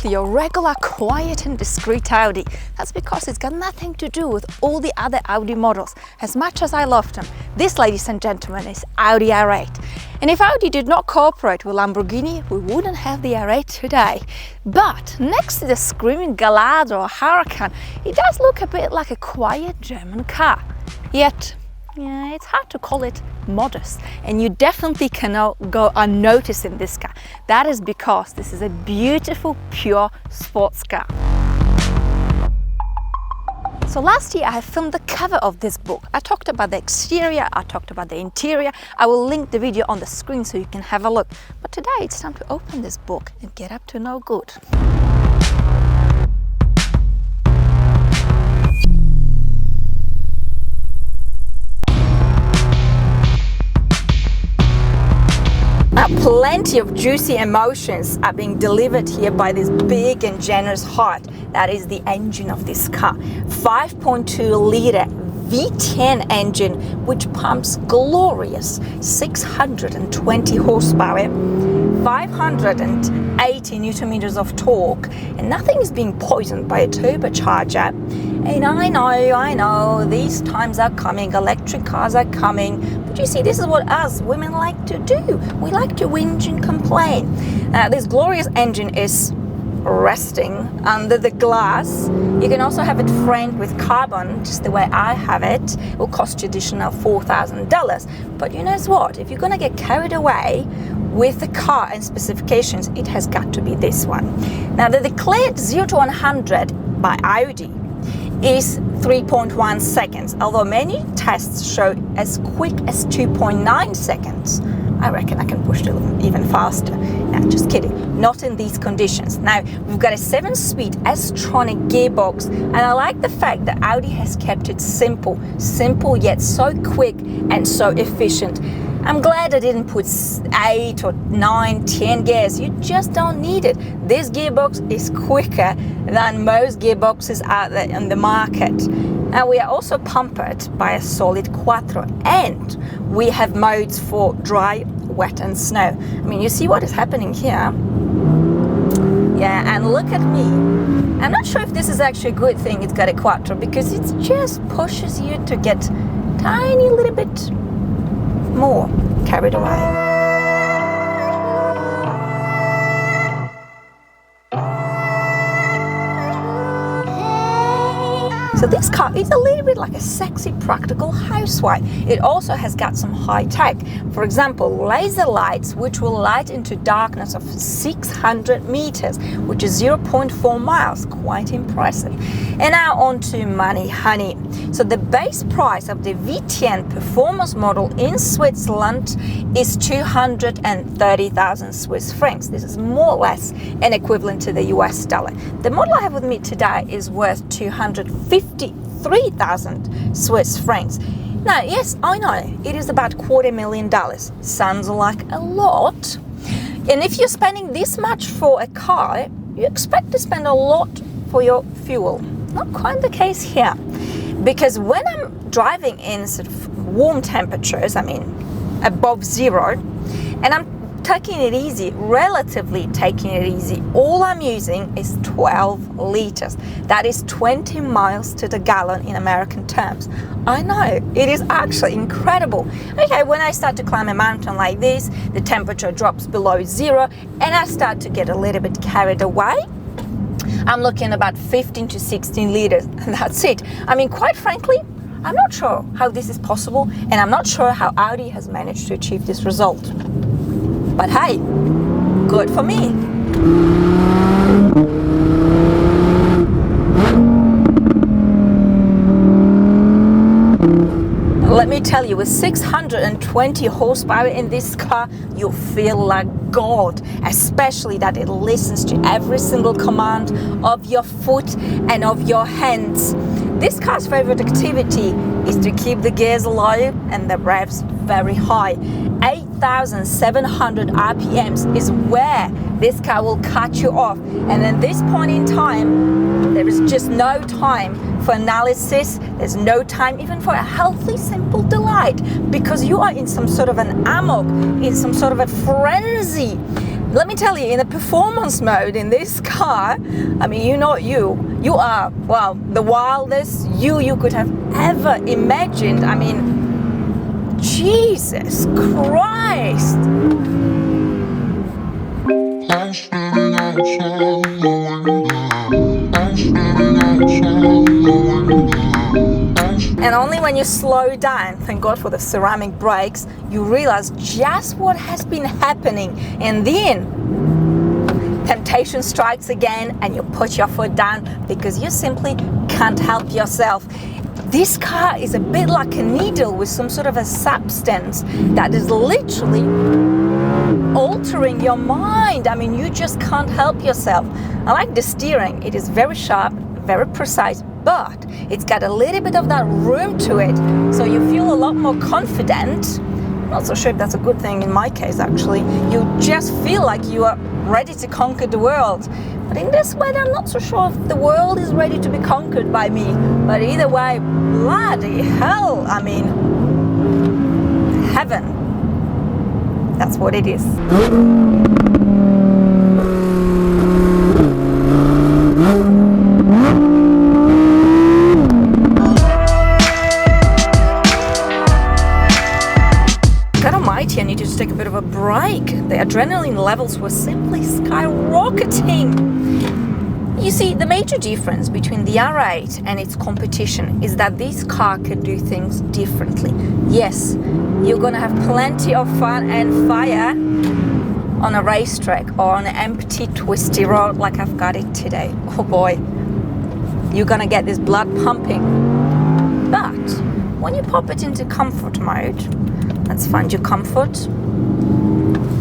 simply your regular, quiet and discreet Audi. That's because it's got nothing to do with all the other Audi models. As much as I love them, this, ladies and gentlemen, is Audi R8. And if Audi did not cooperate with Lamborghini, we wouldn't have the R8 today. But next to the screaming Gallardo or Huracan, it does look a bit like a quiet German car. Yet, yeah, it's hard to call it modest, and you definitely cannot go unnoticed in this car. That is because this is a beautiful, pure sports car. So last year I filmed the cover of this book. I talked about the exterior, I talked about the interior. I will link the video on the screen so you can have a look. But today it's time to open this book and get up to no good. Now, plenty of juicy emotions are being delivered here by this big and generous heart. That is the engine of this car. 5.2 litre V10 engine, which pumps glorious 620 horsepower, 580 newton meters of torque, and nothing is being poisoned by a turbocharger. And I know, these times are coming, electric cars are coming, but you see, this is what us women like to do. We like to whinge and complain. This glorious engine is resting under the glass. You can also have it framed with carbon, just the way I have it. It will cost you additional $4,000. But you know what? If you're gonna get carried away with the car and specifications, it has got to be this one. Now, the declared 0 to 100 by Audi is 3.1 seconds, although many tests show as quick as 2.9 seconds. I reckon I can push it even faster. Now, just kidding, not in these conditions. Now, we've got a 7-speed S-tronic gearbox, and I like the fact that Audi has kept it simple yet so quick and so efficient. I'm glad I didn't put 8 or 9, 10 gears. You just don't need it. This gearbox is quicker than most gearboxes out there in the market. Now, we are also pampered by a solid quattro, and we have modes for dry, wet and snow. I mean, you see what is happening here? Yeah, and look at me. I'm not sure if this is actually a good thing it's got a quattro, because it just pushes you to get tiny little bit more carried away. So this car is a little bit like a sexy, practical housewife. It also has got some high tech. For example, laser lights, which will light into darkness of 600 meters, which is 0.4 miles. Quite impressive. And now on to money, honey. So the base price of the V10 Performance model in Switzerland is 230,000 Swiss francs. This is more or less an equivalent to the US dollar. The model I have with me today is worth 253,000 Swiss francs. Now, yes, I know, it is about $250,000. Sounds like a lot. And if you're spending this much for a car, you expect to spend a lot for your fuel. Not quite the case here. Because when I'm driving in sort of warm temperatures, I mean above 0, and I'm taking it easy, relatively taking it easy, all I'm using is 12 liters. That is 20 miles to the gallon in American terms. I know, it is actually incredible. Okay, when I start to climb a mountain like this, the temperature drops below 0, and I start to get a little bit carried away. I'm looking about 15 to 16 liters, and that's it. I mean, quite frankly, I'm not sure how this is possible, and I'm not sure how Audi has managed to achieve this result. But hey, good for me. Let me tell you, with 620 horsepower in this car, you feel like God, especially that it listens to every single command of your foot and of your hands. This car's favorite activity is to keep the gears low and the revs very high. 8,700 RPMs is where this car will cut you off. And at this point in time, there is just no time for analysis. There's no time even for a healthy, simple delight, because you are in some sort of an amok, in some sort of a frenzy. let me tell you, in the performance mode in this car, I mean, you are, well, the wildest you could have ever imagined. I mean, Jesus Christ. And only when you slow down, thank God for the ceramic brakes, you realize just what has been happening. And then temptation strikes again and you put your foot down because you simply can't help yourself. This car is a bit like a needle with some sort of a substance that is literally altering your mind. I mean, you just can't help yourself. I like the steering. It is very sharp, very precise, but it's got a little bit of that room to it, so you feel a lot more confident. I'm not so sure if that's a good thing in my case, actually. You just feel like you are ready to conquer the world. But in this way, I'm not so sure if the world is ready to be conquered by me. But either way, bloody hell, I mean, heaven. That's what it is. I needed to take a bit of a break. The adrenaline levels were simply skyrocketing. You see, the major difference between the R8 and its competition is that this car can do things differently. Yes, you're gonna have plenty of fun and fire on a racetrack or on an empty, twisty road like I've got it today. Oh boy, you're gonna get this blood pumping. But when you pop it into comfort mode, let's find your comfort,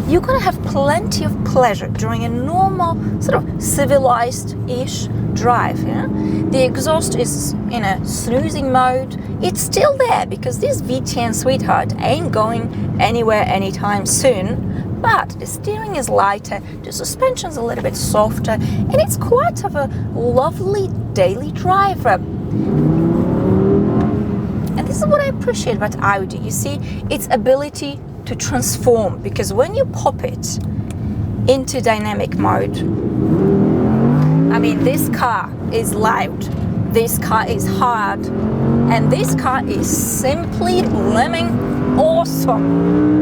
you're gonna have plenty of pleasure during a normal, sort of civilized-ish drive. Yeah? The exhaust is in a snoozing mode. It's still there because this V10 sweetheart ain't going anywhere anytime soon, but the steering is lighter, the suspension's a little bit softer, and it's quite of a lovely daily driver. And this is what I appreciate about Audi. You see, its ability to transform, because when you pop it into dynamic mode, I mean, this car is loud, this car is hard, and this car is simply blooming awesome.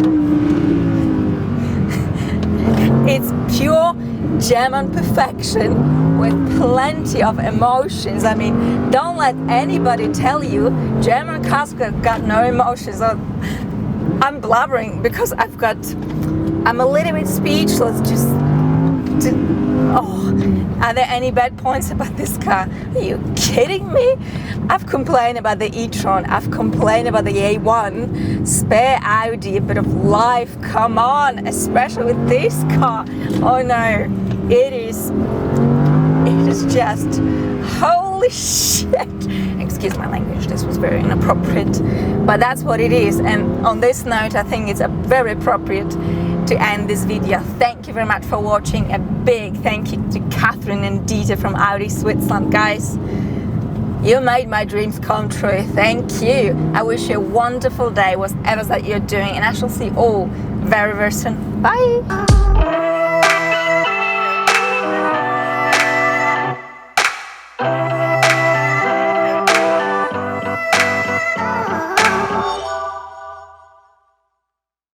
It's pure German perfection with plenty of emotions. I mean, don't let anybody tell you German cars got no emotions. I'm blabbering because I'm a little bit speechless. Are there any bad points about this car? Are you kidding me? I've complained about the e-tron, I've complained about the A1. Spare Audi a bit of life, come on, especially with this car. Oh no, it is just, holy shit. Excuse my language, this was very inappropriate, but that's what it is. And on this note, I think it's very appropriate to end this video. Thank you very much for watching. A big thank you to Catherine and Dieter from Audi Switzerland. Guys, you made my dreams come true. Thank you. I wish you a wonderful day, whatever that you're doing, and I shall see you all very, very soon. Bye.